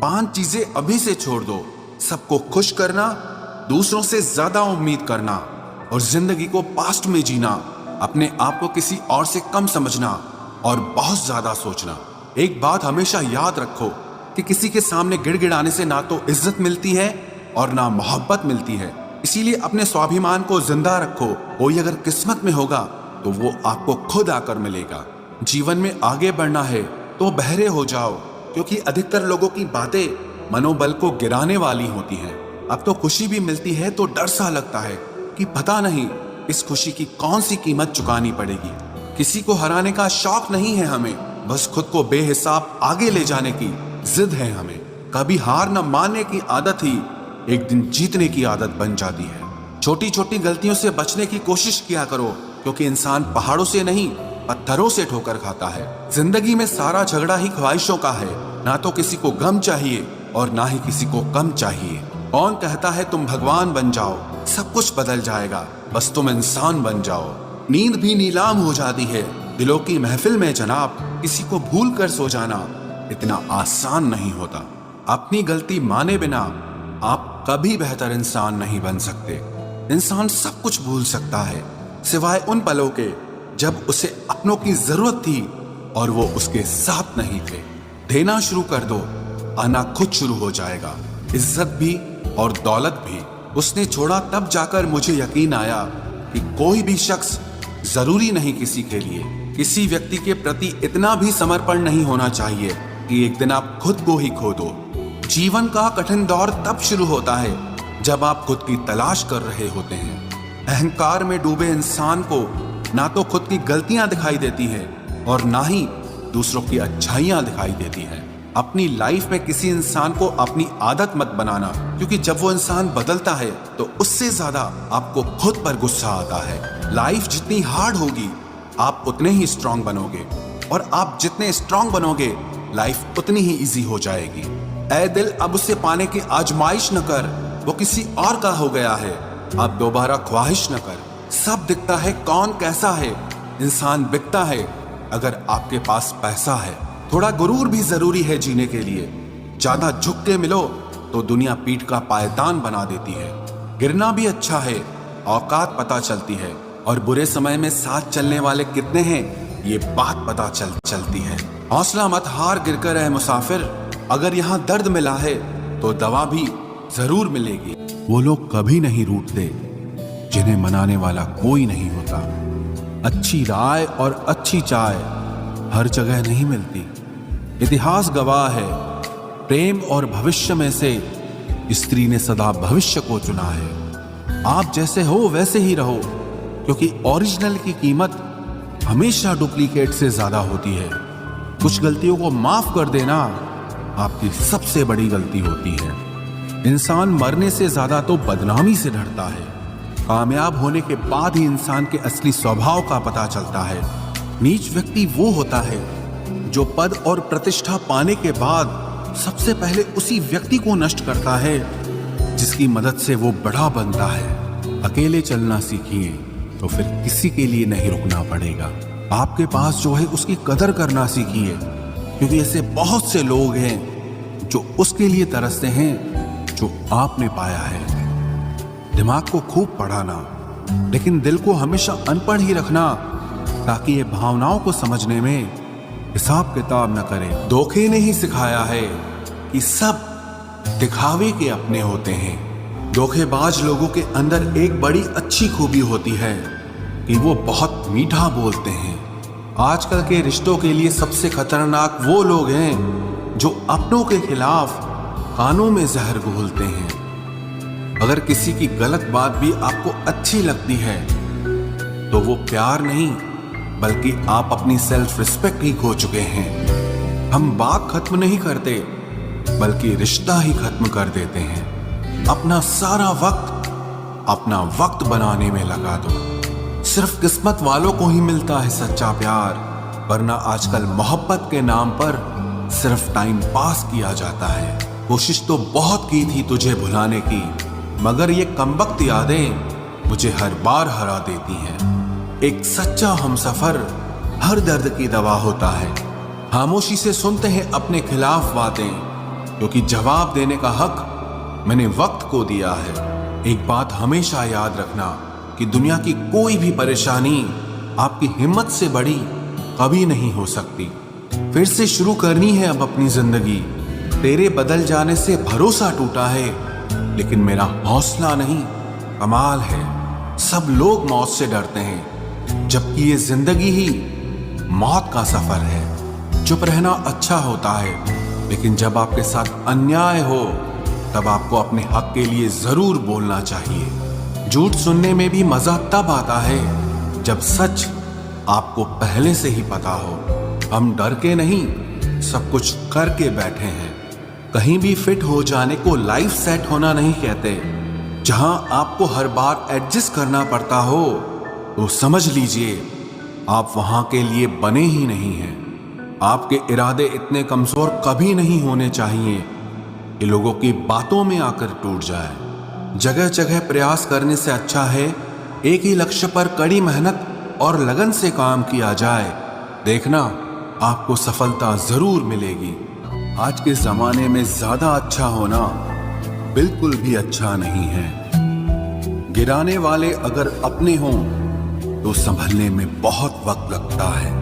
5 चीजें अभी से छोड़ दो। सबको खुश करना, दूसरों से ज्यादा उम्मीद करना और जिंदगी को पास्ट में जीना, अपने आप को किसी और से कम समझना और बहुत ज्यादा सोचना। एक बात हमेशा याद रखो कि किसी के सामने गिड़गिड़ाने से ना तो इज्जत मिलती है और ना मोहब्बत मिलती है। इसीलिए अपने स्वाभिमान को जिंदा रखो। कोई अगर किस्मत में होगा तो वो आपको खुद आकर मिलेगा। जीवन में आगे बढ़ना है तो बहरे हो जाओ, क्योंकि अधिकतर लोगों की बातें मनोबल को गिराने वाली होती हैं। अब तो खुशी भी मिलती है तो डर सा लगता है कि पता नहीं इस खुशी की कौन सी कीमत चुकानी पड़ेगी। किसी को हराने का शौक नहीं है हमें, बस खुद को बेहिसाब आगे ले जाने की जिद है हमें। कभी हार न मानने की आदत ही एक दिन जीतने की आदत बन जाती है। छोटी छोटी गलतियों से बचने की कोशिश किया करो, क्योंकि इंसान पहाड़ों से नहीं पत्थरों से ठोकर खाता है। जिंदगी में सारा झगड़ा ही ख्वाहिशों का है। ना तो किसी को गम चाहिए और ना ही किसी को कम चाहिए। कौन कहता है तुम भगवान बन जाओ, सब कुछ बदल जाएगा, बस तुम इंसान बन जाओ। नींद भी नीलाम हो जाती है दिलों की महफिल में जनाब। किसी को भूल कर सो जाना इतना आसान नहीं होता। अपनी गलती माने बिना आप कभी बेहतर इंसान नहीं बन सकते। इंसान सब कुछ भूल सकता है सिवाय उन पलों के जब उसे अपनों की जरूरत थी और वो उसके साथ नहीं थे। देना शुरू कर दो, आना खुद शुरू हो जाएगा। इज्जत भी और दौलत भी उसने छोड़ा तब जाकर मुझे यकीन आया कि कोई भी शख्स जरूरी नहीं किसी के लिए। किसी व्यक्ति के प्रति इतना भी समर्पण नहीं होना चाहिए कि एक दिन आप खुद को ही खो दो। जीवन का कठिन दौर तब शुरू होता है जब आप खुद की तलाश कर रहे होते हैं। अहंकार में डूबे इंसान को ना तो खुद की गलतियां दिखाई देती है और ना ही दूसरों की अच्छाइयां दिखाई देती है। अपनी लाइफ में किसी इंसान को अपनी आदत मत बनाना, क्योंकि जब वो इंसान बदलता है तो उससे ज्यादा आपको खुद पर गुस्सा आता है। लाइफ जितनी हार्ड होगी आप उतने ही स्ट्रांग बनोगे, और आप जितने स्ट्रांग बनोगे लाइफ उतनी ही इजी हो जाएगी। ऐ दिल अब उसे पाने की आजमाइश न कर, वो किसी और का हो गया है, अब दोबारा ख्वाहिश न कर। सब दिखता है कौन कैसा है, इंसान बिकता है अगर आपके पास पैसा है। थोड़ा गुरूर भी जरूरी है जीने के लिए। ज्यादा झुक के मिलो तो दुनिया पीठ का पायदान बना देती है। गिरना भी अच्छा है, औकात पता चलती है, और बुरे समय में साथ चलने वाले कितने हैं ये बात पता चलती है। हौसला मत हार गिर कर है मुसाफिर, अगर यहाँ दर्द मिला है तो दवा भी जरूर मिलेगी। वो लोग कभी नहीं रूठते जिन्हें मनाने वाला कोई नहीं होता। अच्छी राय और अच्छी चाय हर जगह नहीं मिलती। इतिहास गवाह है, प्रेम और भविष्य में से स्त्री ने सदा भविष्य को चुना है। आप जैसे हो वैसे ही रहो, क्योंकि ओरिजिनल की कीमत हमेशा डुप्लीकेट से ज्यादा होती है। कुछ गलतियों को माफ कर देना आपकी सबसे बड़ी गलती होती है। इंसान मरने से ज्यादा तो बदनामी से डरता है। कामयाब होने के बाद ही इंसान के असली स्वभाव का पता चलता है। नीच व्यक्ति वो होता है जो पद और प्रतिष्ठा पाने के बाद सबसे पहले उसी व्यक्ति को नष्ट करता है जिसकी मदद से वो बड़ा बनता है। अकेले चलना सीखिए तो फिर किसी के लिए नहीं रुकना पड़ेगा। आपके पास जो है उसकी कदर करना सीखिए, क्योंकि ऐसे बहुत से लोग हैं जो उसके लिए तरसते हैं जो आपने पाया है। दिमाग को खूब पढ़ाना, लेकिन दिल को हमेशा अनपढ़ ही रखना, ताकि ये भावनाओं को समझने में हिसाब किताब न करे। धोखे ने ही सिखाया है कि सब दिखावे के अपने होते हैं। धोखेबाज लोगों के अंदर एक बड़ी अच्छी खूबी होती है कि वो बहुत मीठा बोलते हैं। आजकल के रिश्तों के लिए सबसे खतरनाक वो लोग हैं जो अपनों के खिलाफ कानों में जहर घोलते हैं। अगर किसी की गलत बात भी आपको अच्छी लगती है तो वो प्यार नहीं बल्कि आप अपनी सेल्फ रिस्पेक्ट ही खो चुके हैं। हम बात खत्म नहीं करते बल्कि रिश्ता ही खत्म कर देते हैं। अपना सारा अपना वक्त बनाने में लगा दो। सिर्फ किस्मत वालों को ही मिलता है सच्चा प्यार, वरना आजकल मोहब्बत के नाम पर सिर्फ टाइम पास किया जाता है। कोशिश तो बहुत की थी तुझे भुलाने की, मगर ये कमबख्त यादें मुझे हर बार हरा देती हैं। एक सच्चा हमसफर हर दर्द की दवा होता है। खामोशी से सुनते हैं अपने खिलाफ बातें, क्योंकि जवाब देने का हक मैंने वक्त को दिया है। एक बात हमेशा याद रखना कि दुनिया की कोई भी परेशानी आपकी हिम्मत से बड़ी कभी नहीं हो सकती। फिर से शुरू करनी है अब अपनी जिंदगी। तेरे बदल जाने से भरोसा टूटा है, लेकिन मेरा हौसला नहीं। कमाल है, सब लोग मौत से डरते हैं, जबकि ये जिंदगी ही मौत का सफर है। चुप रहना अच्छा होता है, लेकिन जब आपके साथ अन्याय हो तब आपको अपने हक के लिए जरूर बोलना चाहिए। झूठ सुनने में भी मजा तब आता है जब सच आपको पहले से ही पता हो। हम डर के नहीं, सब कुछ करके बैठे हैं। कहीं भी फिट हो जाने को लाइफ सेट होना नहीं कहते। जहां आपको हर बार एडजस्ट करना पड़ता हो तो समझ लीजिए आप वहां के लिए बने ही नहीं हैं। आपके इरादे इतने कमजोर कभी नहीं होने चाहिए कि लोगों की बातों में आकर टूट जाए। जगह जगह प्रयास करने से अच्छा है एक ही लक्ष्य पर कड़ी मेहनत और लगन से काम किया जाए। देखना आपको सफलता जरूर मिलेगी। आज के जमाने में ज्यादा अच्छा होना बिल्कुल भी अच्छा नहीं है। गिराने वाले अगर अपने हों तो संभलने में बहुत वक्त लगता है।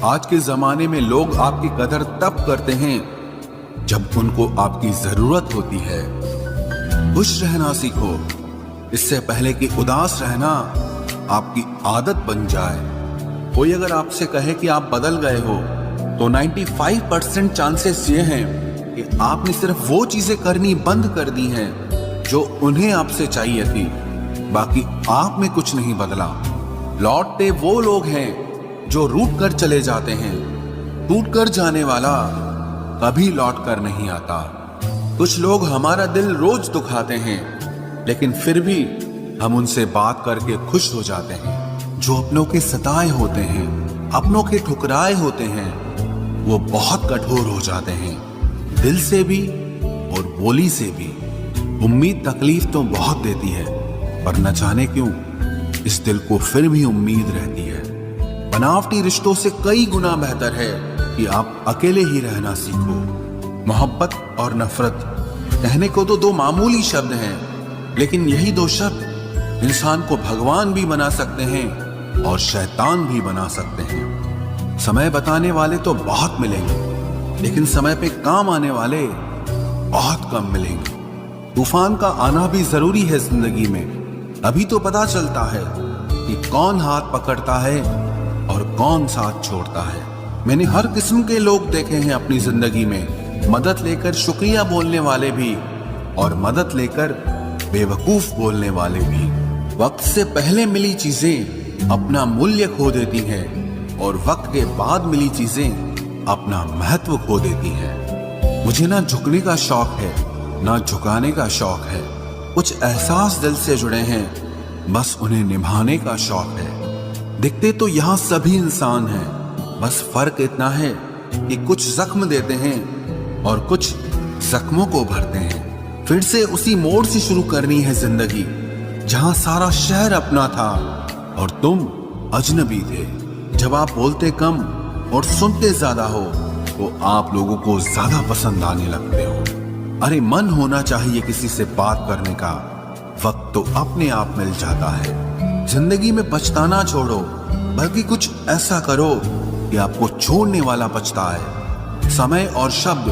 आज के जमाने में लोग आपकी कदर तब करते हैं जब उनको आपकी जरूरत होती है। खुश रहना सीखो, इससे पहले कि उदास रहना आपकी आदत बन जाए। कोई अगर आपसे कहे कि आप बदल गए हो तो 95% चांसेस ये हैं कि आपने सिर्फ वो चीजें करनी बंद कर दी हैं जो उन्हें आपसे चाहिए थी। बाकी आप में कुछ नहीं बदला। लौटते वो लोग हैं जो रूठ कर चले जाते हैं। टूट कर जाने वाला कभी लौट कर नहीं आता। कुछ लोग हमारा दिल रोज दुखाते हैं, लेकिन फिर भी हम उनसे बात करके खुश हो जाते हैं। जो अपनों के सताए होते हैं, अपनों के ठुकराए होते हैं, वो बहुत कठोर हो जाते हैं, दिल से भी और बोली से भी। उम्मीद तकलीफ तो बहुत देती है, पर न जाने क्यों इस दिल को फिर भी उम्मीद रहती है। बनावटी रिश्तों से कई गुना बेहतर है कि आप अकेले ही रहना सीखो। मोहब्बत और नफरत कहने को तो दो मामूली शब्द हैं, लेकिन यही दो शब्द इंसान को भगवान भी बना सकते हैं और शैतान भी बना सकते हैं। समय बताने वाले तो बहुत मिलेंगे, लेकिन समय पे काम आने वाले बहुत कम मिलेंगे। तूफान का आना भी जरूरी है जिंदगी में, अभी तो पता चलता है कि कौन हाथ पकड़ता है और कौन साथ छोड़ता है। मैंने हर किस्म के लोग देखे हैं अपनी जिंदगी में, मदद लेकर शुक्रिया बोलने वाले भी और मदद लेकर बेवकूफ बोलने वाले भी। वक्त से पहले मिली चीजें अपना मूल्य खो देती हैं और वक्त के बाद मिली चीजें अपना महत्व खो देती हैं। मुझे ना झुकने का शौक है ना झुकाने का शौक है। कुछ एहसास दिल से जुड़े हैं, बस उन्हें निभाने का शौक है। दिखते तो यहाँ सभी इंसान हैं, बस फर्क इतना है कि कुछ जख्म देते हैं और कुछ जख्मों को भरते हैं। फिर से उसी मोड़ से शुरू करनी है जिंदगी, जहां सारा शहर अपना था और तुम अजनबी थे। जब आप बोलते कम और सुनते ज्यादा हो तो आप लोगों को ज्यादा पसंद आने लगते हो। अरे मन होना चाहिए किसी से बात करने का, वक्त तो अपने आप मिल जाता है। जिंदगी में पछताना छोड़ो, बल्कि कुछ ऐसा करो कि आपको छोड़ने वाला पछताए। समय और शब्द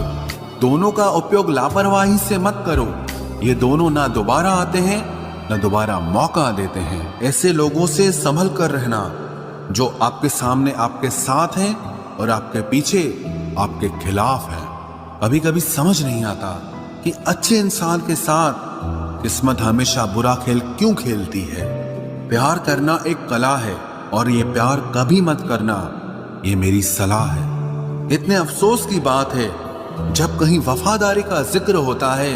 दोनों का उपयोग लापरवाही से मत करो। ये दोनों ना दोबारा आते हैं ना दोबारा मौका देते हैं। ऐसे लोगों से संभल कर रहना जो आपके सामने आपके साथ हैं और आपके पीछे आपके खिलाफ हैं। कभी कभी समझ नहीं आता कि अच्छे इंसान के साथ किस्मत हमेशा बुरा खेल क्यों खेलती है। प्यार करना एक कला है और ये प्यार कभी मत करना, ये मेरी सलाह है। इतने अफसोस की बात है, जब कहीं वफादारी का जिक्र होता है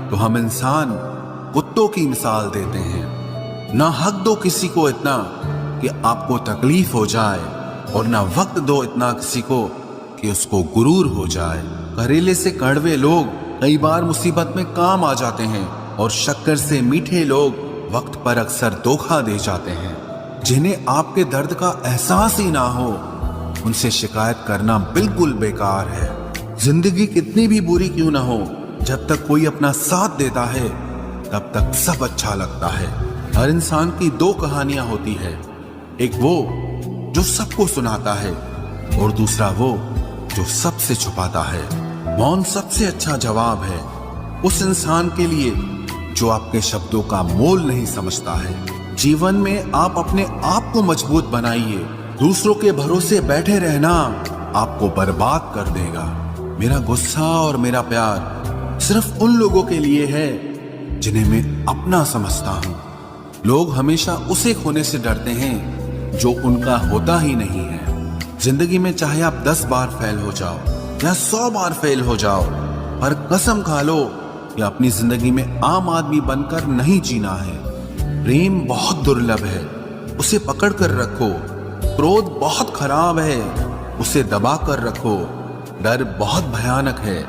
तो हम इंसान कुत्तों की मिसाल देते हैं। ना हक दो किसी को इतना कि आपको तकलीफ हो जाए और ना वक्त दो इतना किसी को कि उसको गुरूर हो जाए। करेले से कड़वे लोग कई बार मुसीबत में काम आ जाते हैं और शक्कर से मीठे लोग वक्त पर अक्सर धोखा दे जाते हैं। जिन्हें आपके दर्द का एहसास ही ना हो, उनसे शिकायत करना बिल्कुल बेकार है। जिंदगी कितनी भी बुरी क्यों ना हो, जब तक कोई अपना साथ देता है तब तक सब अच्छा लगता है। हर इंसान की दो कहानियां होती है, एक वो जो सबको सुनाता है और दूसरा वो जो सबसे छुपाता है। मौन सबसे अच्छा जवाब है उस इंसान के लिए जो आपके शब्दों का मोल नहीं समझता है। जीवन में आप अपने आप को मजबूत बनाइए, दूसरों के भरोसे बैठे रहना आपको बर्बाद कर देगा। मेरा गुस्सा और मेरा प्यार सिर्फ उन लोगों के लिए है जिन्हें मैं अपना समझता हूँ। लोग हमेशा उसे खोने से डरते हैं जो उनका होता ही नहीं है। जिंदगी में चाहे आप 10 बार फेल हो जाओ या 100 बार फेल हो जाओ, पर कसम खा लो कि अपनी जिंदगी में आम आदमी बनकर नहीं जीना है। प्रेम बहुत दुर्लभ है, उसे पकड़ कर रखो। क्रोध बहुत खराब है, उसे दबा कर रखो। डर बहुत भयानक है,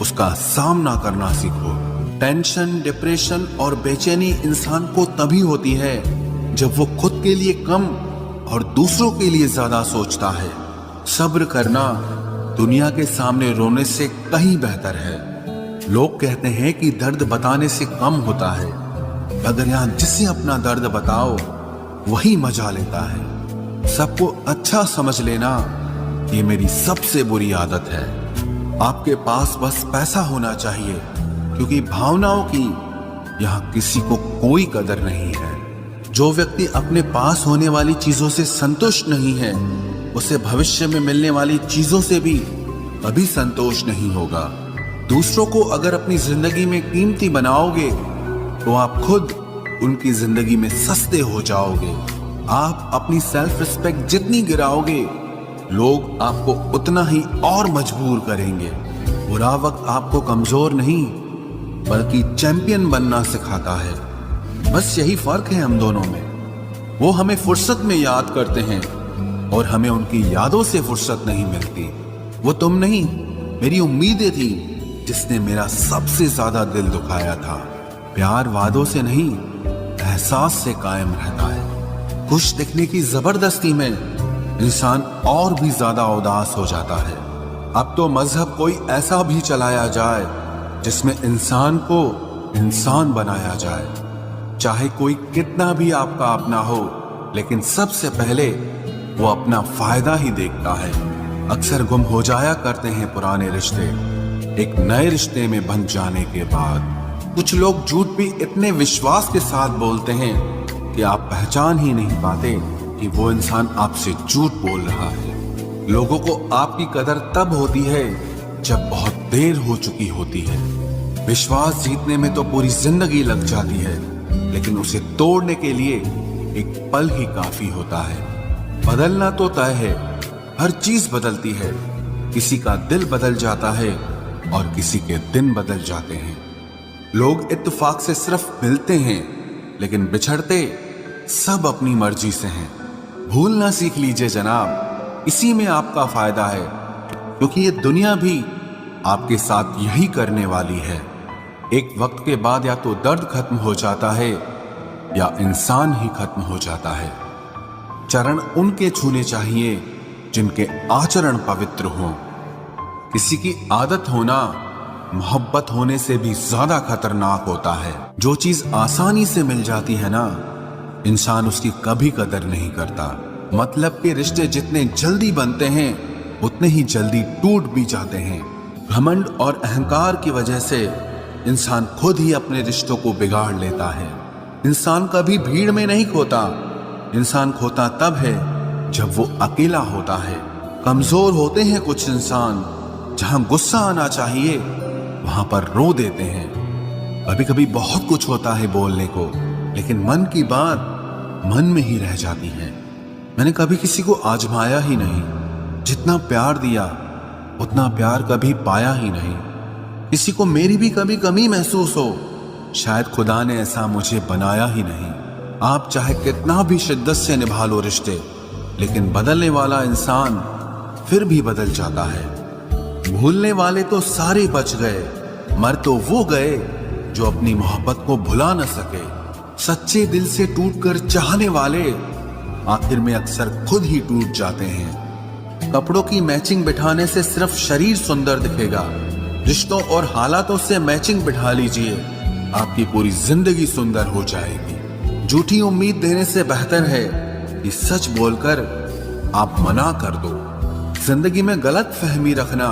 उसका सामना करना सीखो। टेंशन, डिप्रेशन और बेचैनी इंसान को तभी होती है जब वो खुद के लिए कम और दूसरों के लिए ज्यादा सोचता है। सब्र करना दुनिया के सामने रोने से कहीं बेहतर है। लोग कहते हैं कि दर्द बताने से कम होता है, अगर यहाँ जिसे अपना दर्द बताओ वही मजा लेता है। सबको अच्छा समझ लेना ये मेरी सबसे बुरी आदत है। आपके पास बस पैसा होना चाहिए, क्योंकि भावनाओं की यहाँ किसी को कोई कदर नहीं है। जो व्यक्ति अपने पास होने वाली चीजों से संतुष्ट नहीं है, उसे भविष्य में मिलने वाली चीजों से भी कभी संतोष नहीं होगा। दूसरों को अगर अपनी जिंदगी में कीमती बनाओगे तो आप खुद उनकी जिंदगी में सस्ते हो जाओगे। आप अपनी सेल्फ रिस्पेक्ट जितनी गिराओगे, लोग आपको उतना ही और मजबूर करेंगे। बुरा वक्त आपको कमजोर नहीं बल्कि चैंपियन बनना सिखाता है। बस यही फर्क है हम दोनों में। वो हमें फुर्सत में याद करते हैं और हमें उनकी यादों से फुर्सत नहीं मिलती। वो तुम नहीं, मेरी उम्मीदें थी जिसने मेरा सबसे ज्यादा दिल दुखाया था। प्यार वादों से नहीं, एहसास से कायम रहता है। खुश दिखने की जबरदस्ती में इंसान और भी ज्यादा उदास हो जाता है। अब तो मजहब कोई ऐसा भी चलाया जाए जिसमें इंसान को इंसान बनाया जाए। चाहे कोई कितना भी आपका अपना हो, लेकिन सबसे पहले वो अपना फायदा ही देखता है। अक्सर गुम हो जाया करते हैं पुराने रिश्ते एक नए रिश्ते में बंध जाने के बाद। कुछ लोग झूठ भी इतने विश्वास के साथ बोलते हैं कि आप पहचान ही नहीं पाते कि वो इंसान आपसे झूठ बोल रहा है। लोगों को आपकी कदर तब होती है जब बहुत देर हो चुकी होती है। विश्वास जीतने में तो पूरी जिंदगी लग जाती है, लेकिन उसे तोड़ने के लिए एक पल ही काफी होता है। बदलना तो तय है, हर चीज बदलती है। किसी का दिल बदल जाता है और किसी के दिन बदल जाते हैं। लोग इत्तेफाक से सिर्फ मिलते हैं, लेकिन बिछड़ते सब अपनी मर्जी से हैं। भूलना सीख लीजिए जनाब, इसी में आपका फायदा है, क्योंकि ये दुनिया भी आपके साथ यही करने वाली है। एक वक्त के बाद या तो दर्द खत्म हो जाता है या इंसान ही खत्म हो जाता है। चरण उनके छूने चाहिए जिनके आचरण पवित्र हों। किसी की आदत होना मोहब्बत होने से भी ज्यादा खतरनाक होता है। जो चीज आसानी से मिल जाती है ना, इंसान उसकी कभी कदर नहीं करता। मतलब के रिश्ते जितने जल्दी बनते हैं उतने ही जल्दी टूट भी जाते हैं। घमंड और अहंकार की वजह से इंसान खुद ही अपने रिश्तों को बिगाड़ लेता है। इंसान कभी भीड़ में नहीं खोता, इंसान खोता तब है जब वो अकेला होता है। कमजोर होते हैं कुछ इंसान, जहां गुस्सा आना चाहिए वहां पर रो देते हैं। कभी कभी बहुत कुछ होता है बोलने को, लेकिन मन की बात मन में ही रह जाती है। मैंने कभी किसी को आजमाया ही नहीं, जितना प्यार दिया उतना प्यार कभी पाया ही नहीं। किसी को मेरी भी कभी कमी महसूस हो, शायद खुदा ने ऐसा मुझे बनाया ही नहीं। आप चाहे कितना भी शिद्दत से निभा लो रिश्ते, लेकिन बदलने वाला इंसान फिर भी बदल जाता है। भूलने वाले तो सारे बच गए, मर तो वो गए जो अपनी मोहब्बत को भुला न सके। सच्चे दिल से टूटकर चाहने वाले आखिर में अक्सर खुद ही टूट जाते हैं। कपड़ों की मैचिंग बिठाने से सिर्फ शरीर सुंदर दिखेगा। रिश्तों और हालातों से मैचिंग बिठा लीजिए, आपकी पूरी जिंदगी सुंदर हो जाएगी। झूठी उम्मीद देने से बेहतर है कि सच बोलकर आप मना कर दो। जिंदगी में गलत फहमी रखना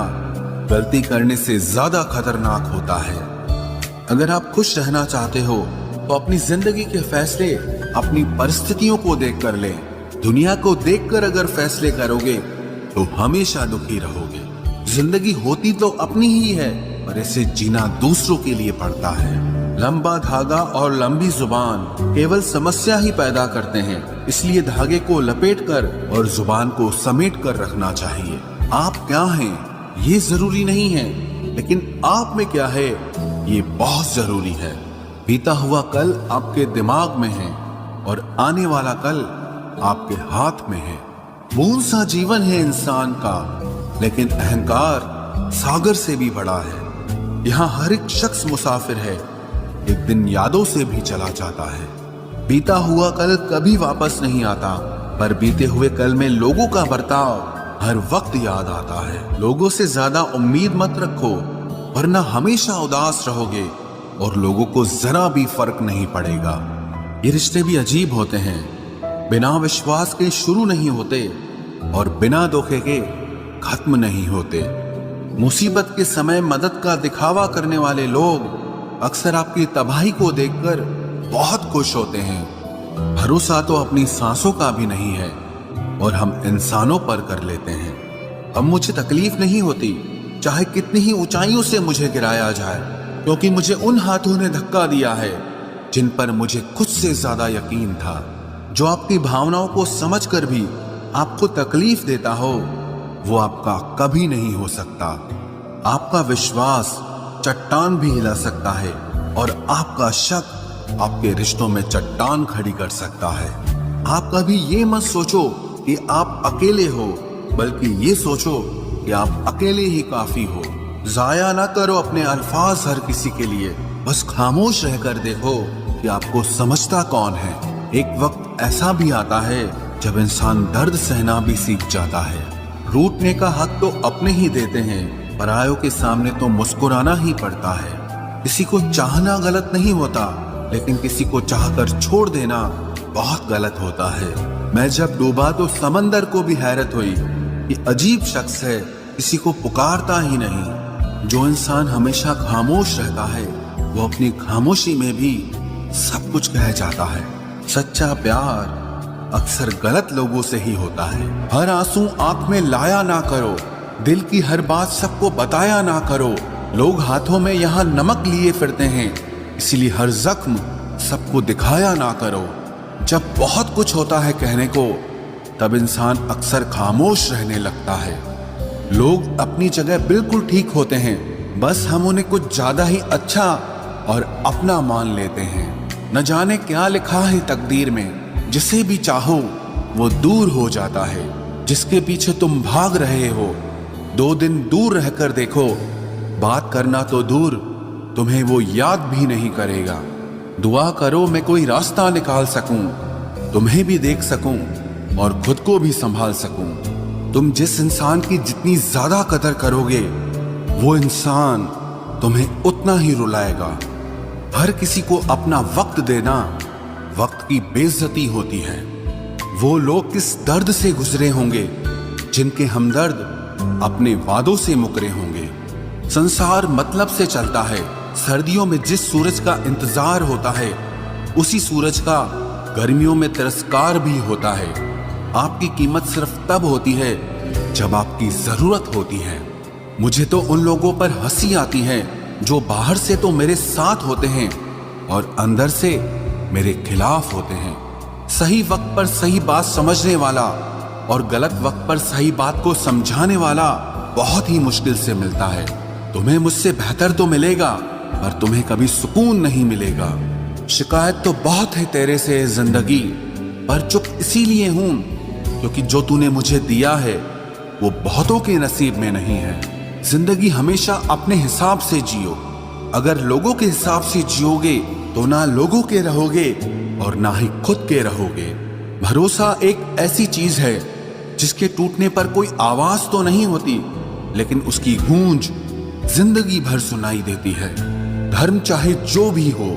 गलती करने से ज्यादा खतरनाक होता है। अगर आप खुश रहना चाहते हो तो अपनी जिंदगी के फैसले अपनी परिस्थितियों को देखकर लें। दुनिया को देखकर अगर फैसले करोगे तो हमेशा दुखी रहोगे। जिंदगी होती तो अपनी ही है, पर इसे जीना दूसरों के लिए पड़ता है। लंबा धागा और लंबी जुबान केवल समस्या ही पैदा करते हैं, इसलिए धागे को लपेटकर और जुबान को समेट कर रखना चाहिए। आप क्या हैं ये जरूरी नहीं है, लेकिन आप में क्या है ये बहुत जरूरी है। बीता हुआ कल आपके दिमाग में है और आने वाला कल आपके हाथ में है। बूंद सा जीवन है इंसान का, लेकिन अहंकार सागर से भी बड़ा है। यहाँ हर एक शख्स मुसाफिर है, एक दिन यादों से भी चला जाता है। बीता हुआ कल कभी वापस नहीं आता, पर बीते हुए कल में लोगों का बर्ताव हर वक्त याद आता है। लोगों से ज्यादा उम्मीद मत रखो, वरना हमेशा उदास रहोगे और लोगों को जरा भी फर्क नहीं पड़ेगा। ये रिश्ते भी अजीब होते हैं, बिना विश्वास के शुरू नहीं होते और बिना धोखे के खत्म नहीं होते। मुसीबत के समय मदद का दिखावा करने वाले लोग अक्सर आपकी तबाही को देखकर बहुत खुश होते हैं। भरोसा तो अपनी सांसों का भी नहीं है और हम इंसानों पर कर लेते हैं। अब मुझे तकलीफ नहीं होती चाहे कितनी ही ऊंचाइयों से मुझे गिराया जाए, क्योंकि मुझे उन हाथों ने धक्का दिया है जिन पर मुझे खुद से ज्यादा यकीन था। जो आपकी भावनाओं को समझकर भी आपको तकलीफ देता हो, वो आपका कभी नहीं हो सकता। आपका विश्वास चट्टान भी हिला सकता है और आपका शक आपके रिश्तों में चट्टान खड़ी कर सकता है। आप कभी ये मत सोचो कि आप अकेले हो, बल्कि ये सोचो कि आप अकेले ही काफी हो। जाया ना करो अपने अल्फाज हर किसी के लिए, बस खामोश रहकर देखो कि आपको समझता कौन है। एक वक्त ऐसा भी आता है जब इंसान दर्द सहना भी सीख जाता है। रूठने का हक तो अपने ही देते हैं, परायों के सामने तो मुस्कुराना ही पड़ता है। किसी को चाहना गलत नहीं होता, लेकिन किसी को चाहकर छोड़ देना बहुत गलत होता है। मैं जब डूबा तो समंदर को भी हैरत हुई, ये अजीब शख्स है, किसी को पुकारता ही नहीं। जो इंसान हमेशा खामोश रहता है, वो अपनी खामोशी में भी सब कुछ कह जाता है। सच्चा प्यार अक्सर गलत लोगों से ही होता है। हर आंसू आंख में लाया ना करो, दिल की हर बात सबको बताया ना करो। लोग हाथों में यहाँ नमक लिए फिरते हैं, इसीलिए हर जख्म सबको दिखाया ना करो। जब बहुत कुछ होता है कहने को, तब इंसान अक्सर खामोश रहने लगता है। लोग अपनी जगह बिल्कुल ठीक होते हैं, बस हम उन्हें कुछ ज्यादा ही अच्छा और अपना मान लेते हैं। न जाने क्या लिखा है तकदीर में, जिसे भी चाहो वो दूर हो जाता है। जिसके पीछे तुम भाग रहे हो, 2 दिन दूर रहकर देखो, बात करना तो दूर, तुम्हें वो याद भी नहीं करेगा। दुआ करो मैं कोई रास्ता निकाल सकूं, तुम्हें भी देख सकूं और खुद को भी संभाल सकूं। तुम जिस इंसान की जितनी ज्यादा कदर करोगे, वो इंसान तुम्हें उतना ही रुलाएगा। हर किसी को अपना वक्त देना वक्त की बेइज्जती होती है। वो लोग किस दर्द से गुजरे होंगे जिनके हमदर्द अपने वादों से मुकरे होंगे। संसार मतलब से चलता है। सर्दियों में जिस सूरज का इंतजार होता है, उसी सूरज का गर्मियों में तिरस्कार भी होता है। आपकी कीमत सिर्फ तब होती है जब आपकी जरूरत होती है। मुझे तो उन लोगों पर हंसी आती है जो बाहर से तो मेरे साथ होते हैं और अंदर से मेरे खिलाफ होते हैं। सही वक्त पर सही बात समझने वाला और गलत वक्त पर सही बात को समझाने वाला बहुत ही मुश्किल से मिलता है। तुम्हें मुझसे बेहतर तो मिलेगा, पर तुम्हें कभी सुकून नहीं मिलेगा। शिकायत तो बहुत है तेरे से जिंदगी, पर चुप इसीलिए हूं क्योंकि जो तूने मुझे दिया है वो बहुतों के नसीब में नहीं है। जिंदगी हमेशा अपने हिसाब से जियो। अगर लोगों के हिसाब से जियोगे तो ना लोगों के रहोगे और ना ही खुद के रहोगे। भरोसा एक ऐसी चीज है जिसके टूटने पर कोई आवाज तो नहीं होती, लेकिन उसकी गूंज जिंदगी भर सुनाई देती है। धर्म चाहे जो भी हो,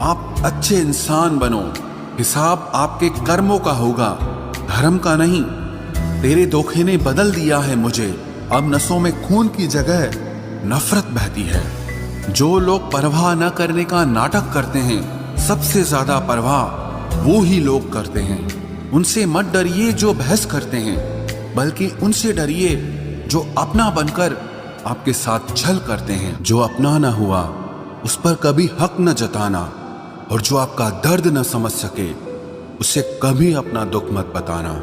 आप अच्छे इंसान बनो। हिसाब आपके कर्मों का होगा, धर्म का नहीं। तेरे धोखे ने बदल दिया है मुझे, अब नसों में खून की जगह नफरत बहती है। जो लोग परवाह न करने का नाटक करते हैं, सबसे ज्यादा परवाह वो ही लोग करते हैं। उनसे मत डरिए जो बहस करते हैं, बल्कि उनसे डरिए जो अपना बनकर आपके साथ छल करते हैं। जो अपना ना हुआ उस पर कभी हक न जताना, और जो आपका दर्द न समझ सके उसे कभी अपना दुख मत बताना।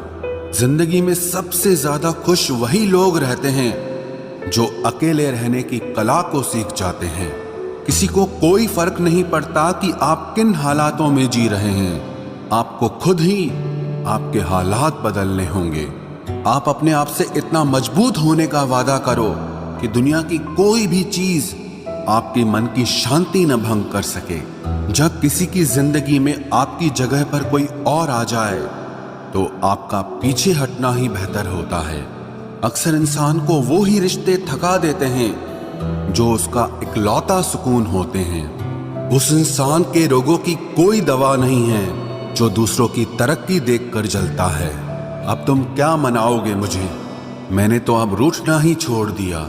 जिंदगी में सबसे ज्यादा खुश वही लोग रहते हैं जो अकेले रहने की कला को सीख जाते हैं। किसी को कोई फर्क नहीं पड़ता कि आप किन हालातों में जी रहे हैं, आपको खुद ही आपके हालात बदलने होंगे। आप अपने आप से इतना मजबूत होने का वादा करो कि दुनिया की कोई भी चीज आपके मन की शांति न भंग कर सके। जब किसी की जिंदगी में आपकी जगह पर कोई और आ जाए तो आपका पीछे हटना ही बेहतर होता है। अक्सर इंसान को वो ही रिश्ते थका देते हैं जो उसका इकलौता सुकून होते हैं। उस इंसान के रोगों की कोई दवा नहीं है जो दूसरों की तरक्की देखकर जलता है। अब तुम क्या मनाओगे मुझे? मैंने तो अब रूठना ही छोड़ दिया।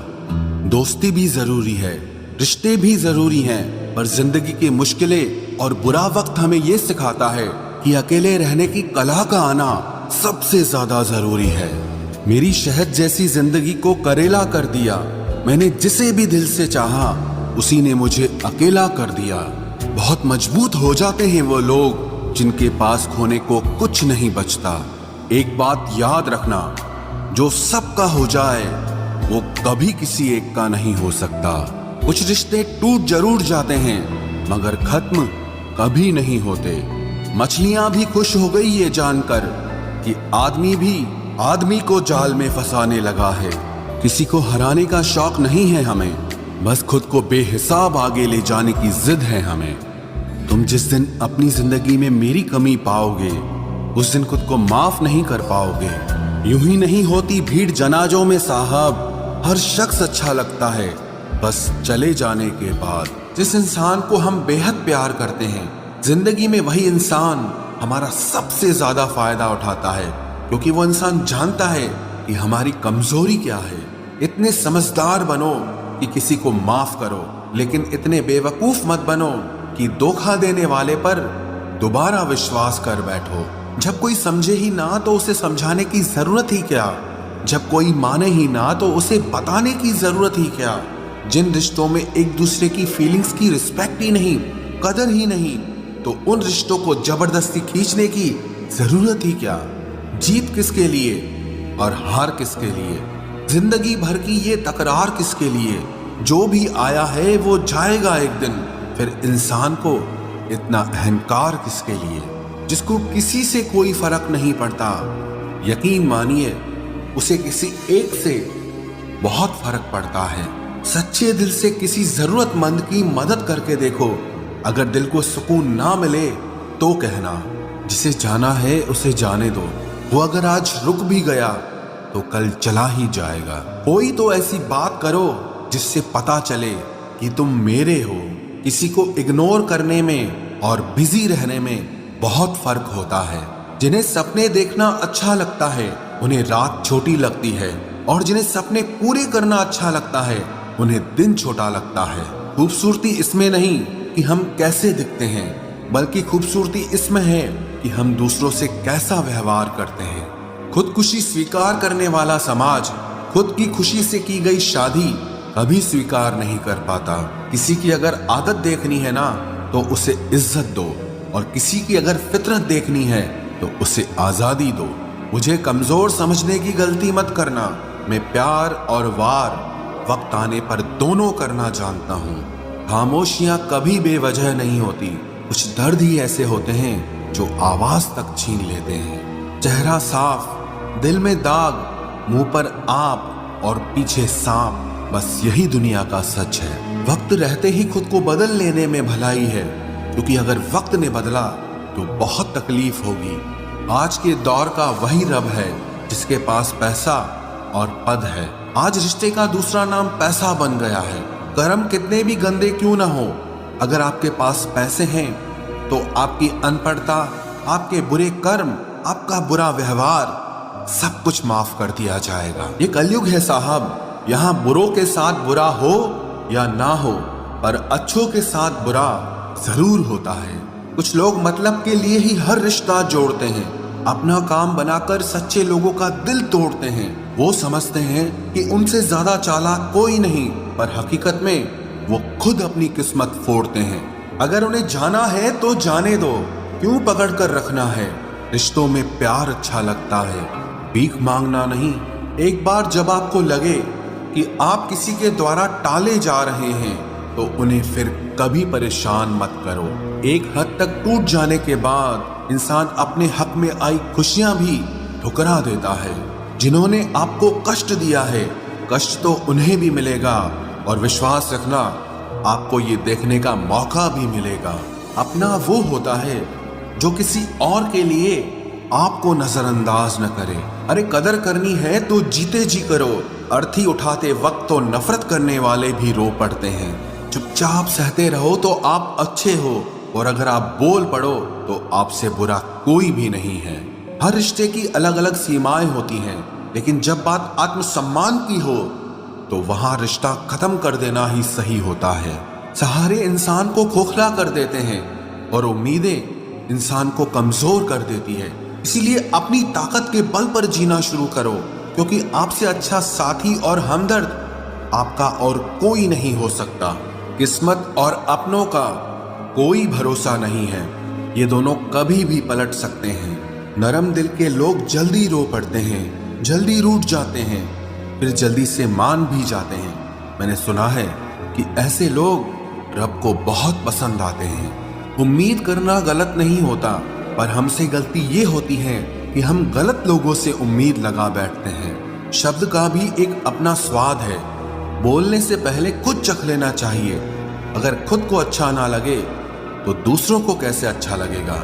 दोस्ती भी जरूरी है, रिश्ते भी जरूरी हैं, पर जिंदगी की मुश्किलें और बुरा वक्त हमें ये सिखाता है कि अकेले रहने की कला का आना सबसे ज्यादा जरूरी है। मेरी शहद जैसी जिंदगी को करेला कर दिया। मैंने जिसे भी दिल से चाहा उसी ने मुझे अकेला कर दिया। बहुत मजबूत हो जाते हैं वो लोग जिनके पास खोने को कुछ नहीं बचता। एक बात याद रखना, जो सबका हो जाए वो कभी किसी एक का नहीं हो सकता। कुछ रिश्ते टूट जरूर जाते हैं मगर खत्म कभी नहीं होते। मछलियां भी खुश हो गई ये जानकर कि आदमी भी आदमी को जाल में फंसाने लगा है। किसी को हराने का शौक नहीं है हमें, बस खुद को बेहिसाब आगे ले जाने की जिद है हमें। तुम जिस दिन अपनी जिंदगी में मेरी कमी पाओगे उस दिन खुद को माफ नहीं कर पाओगे। यूं ही नहीं होती भीड़ जनाजों में साहब, हर शख्स अच्छा लगता है बस चले जाने के बाद। जिस इंसान को हम बेहद प्यार करते हैं, जिंदगी में वही इंसान हमारा सबसे ज्यादा फायदा उठाता है, क्योंकि वो इंसान जानता है कि हमारी कमजोरी क्या है। इतने समझदार बनो कि किसी को माफ करो, लेकिन इतने बेवकूफ मत बनो कि धोखा देने वाले पर दोबारा विश्वास कर बैठो। जब कोई समझे ही ना तो उसे समझाने की जरूरत ही क्या? जब कोई माने ही ना तो उसे बताने की जरूरत ही क्या? जिन रिश्तों में एक दूसरे की फीलिंग्स की रिस्पेक्ट ही नहीं, कदर ही नहीं, तो उन रिश्तों को जबरदस्ती खींचने की जरूरत ही क्या? जीत किसके लिए और हार किसके लिए? जिंदगी भर की ये तकरार किसके लिए? जो भी आया है वो जाएगा एक दिन, फिर इंसान को इतना अहंकार किसके लिए? जिसको किसी से कोई फर्क नहीं पड़ता, यकीन मानिए उसे किसी एक से बहुत फर्क पड़ता है। सच्चे दिल से किसी जरूरतमंद की मदद करके देखो। अगर दिल को सुकून ना मिले तो कहना, जिसे जाना है उसे जाने दो। वो अगर आज रुक भी गया तो कल चला ही जाएगा। कोई तो ऐसी बात करो जिससे पता चले कि तुम मेरे हो। किसी को इग्नोर करने में और बिजी रहने में बहुत फर्क होता है। जिन्हें सपने देखना अच्छा लगता है उन्हें रात छोटी लगती है, और जिन्हें सपने पूरे करना अच्छा लगता है उन्हें दिन छोटा लगता है। खूबसूरती इसमें नहीं कि हम कैसे दिखते हैं, बल्कि खूबसूरती इसमें है कि हम दूसरों से कैसा व्यवहार करते हैं। खुदकुशी स्वीकार करने वाला समाज खुद की खुशी से की गई शादी कभी स्वीकार नहीं कर पाता। किसी की अगर आदत देखनी है ना तो उसे इज्जत दो, और किसी की अगर फितरत देखनी है तो उसे आजादी दो। मुझे कमजोर समझने की गलती मत करना। मैं प्यार और वार वक्त आने पर दोनों करना जानता हूँ। खामोशियां कभी बेवजह नहीं होती। कुछ दर्द ही ऐसे होते हैं जो आवाज तक छीन लेते हैं। चेहरा साफ, दिल में दाग, मुंह पर आप और पीछे सांप, बस यही दुनिया का सच है। वक्त रहते ही खुद को बदल लेने में भलाई है, क्योंकि अगर वक्त ने बदला तो बहुत तकलीफ होगी। आज के दौर का वही रब है जिसके पास पैसा और पद है। आज रिश्ते का दूसरा नाम पैसा बन गया है। कर्म कितने भी गंदे क्यों ना हो, अगर आपके पास पैसे हैं तो आपकी अनपढ़ता, आपके बुरे कर्म, आपका बुरा व्यवहार सब कुछ माफ कर दिया जाएगा। ये कलयुग है साहब, यहाँ बुरों के साथ बुरा हो या ना हो, पर अच्छों के साथ बुरा जरूर होता है। कुछ लोग मतलब के लिए ही हर रिश्ता जोड़ते हैं, अपना काम बनाकर सच्चे लोगों का दिल तोड़ते हैं। वो समझते हैं कि उनसे ज्यादा चालाक कोई नहीं, पर हकीकत में वो खुद अपनी किस्मत फोड़ते हैं। अगर उन्हें जाना है तो जाने दो, क्यों पकड़ कर रखना है। रिश्तों में प्यार अच्छा लगता है, भीख मांगना नहीं। एक बार जब आपको लगे कि आप किसी के द्वारा टाले जा रहे हैं तो उन्हें फिर कभी परेशान मत करो। एक हद तक टूट जाने के बाद इंसान अपने हक में आई खुशियां भी ठुकरा देता है। जिन्होंने आपको कष्ट दिया है, कष्ट तो उन्हें भी मिलेगा, और विश्वास रखना आपको ये देखने का मौका भी मिलेगा। अपना वो होता है जो किसी और के लिए आपको नजरअंदाज न करे। अरे कदर करनी है तो जीते जी करो। अर्थी उठाते वक्त तो नफरत करने वाले भी रो पड़ते हैं। चुपचाप सहते रहो तो आप अच्छे हो, और अगर आप बोल पड़ो तो आपसे बुरा कोई भी नहीं है। हर रिश्ते की अलग अलग सीमाएं होती हैं, लेकिन जब बात आत्मसम्मान की हो तो वहां रिश्ता खत्म कर देना ही सही होता है। सहारे इंसान को खोखला कर देते हैं और उम्मीदें इंसान को कमजोर कर देती है। इसीलिए अपनी ताकत के बल पर जीना शुरू करो, क्योंकि आपसे अच्छा साथी और हमदर्द आपका और कोई नहीं हो सकता। किस्मत और अपनों का कोई भरोसा नहीं है, ये दोनों कभी भी पलट सकते हैं। नरम दिल के लोग जल्दी रो पड़ते हैं, जल्दी रूठ जाते हैं, फिर जल्दी से मान भी जाते हैं। मैंने सुना है कि ऐसे लोग रब को बहुत पसंद आते हैं। उम्मीद करना गलत नहीं होता, पर हमसे गलती ये होती है कि हम गलत लोगों से उम्मीद लगा बैठते हैं। शब्द का भी एक अपना स्वाद है, बोलने से पहले खुद चख लेना चाहिए। अगर खुद को अच्छा ना लगे तो दूसरों को कैसे अच्छा लगेगा।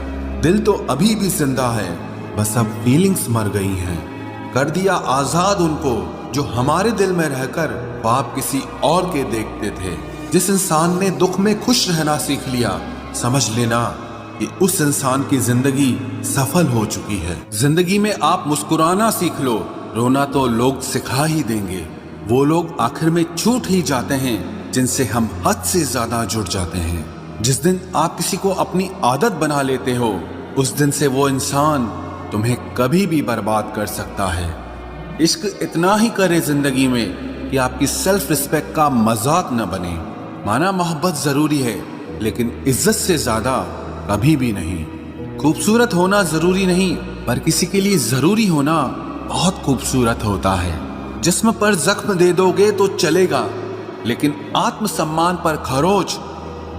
दिल तो अभी भी जिंदा है, बस अब फीलिंग्स मर गई हैं। कर दिया आजाद उनको जो हमारे दिल में रहकर ख्वाब किसी और के देखते थे। जिस इंसान ने दुख में खुश रहना सीख लिया, समझ लेना कि उस इंसान की जिंदगी सफल हो चुकी है। जिंदगी में आप मुस्कुराना सीख लो, रोना तो लोग सिखा ही देंगे। वो लोग आखिर में छूट ही जाते हैं जिनसे हम हद से ज्यादा जुड़ जाते हैं। जिस दिन आप किसी को अपनी आदत बना लेते हो, उस दिन से वो इंसान तुम्हें कभी भी बर्बाद कर सकता है। इश्क इतना ही करे जिंदगी में कि आपकी सेल्फ रिस्पेक्ट का मजाक न बने। माना मोहब्बत जरूरी है, लेकिन इज्जत से ज्यादा कभी भी नहीं। खूबसूरत होना जरूरी नहीं, पर किसी के लिए जरूरी होना बहुत खूबसूरत होता है। जिस्म पर जख्म दे दोगे तो चलेगा, लेकिन आत्मसम्मान पर खरोच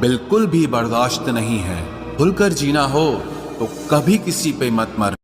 बिल्कुल भी बर्दाश्त नहीं है। खुलकर जीना हो तो कभी किसी पे मत मर।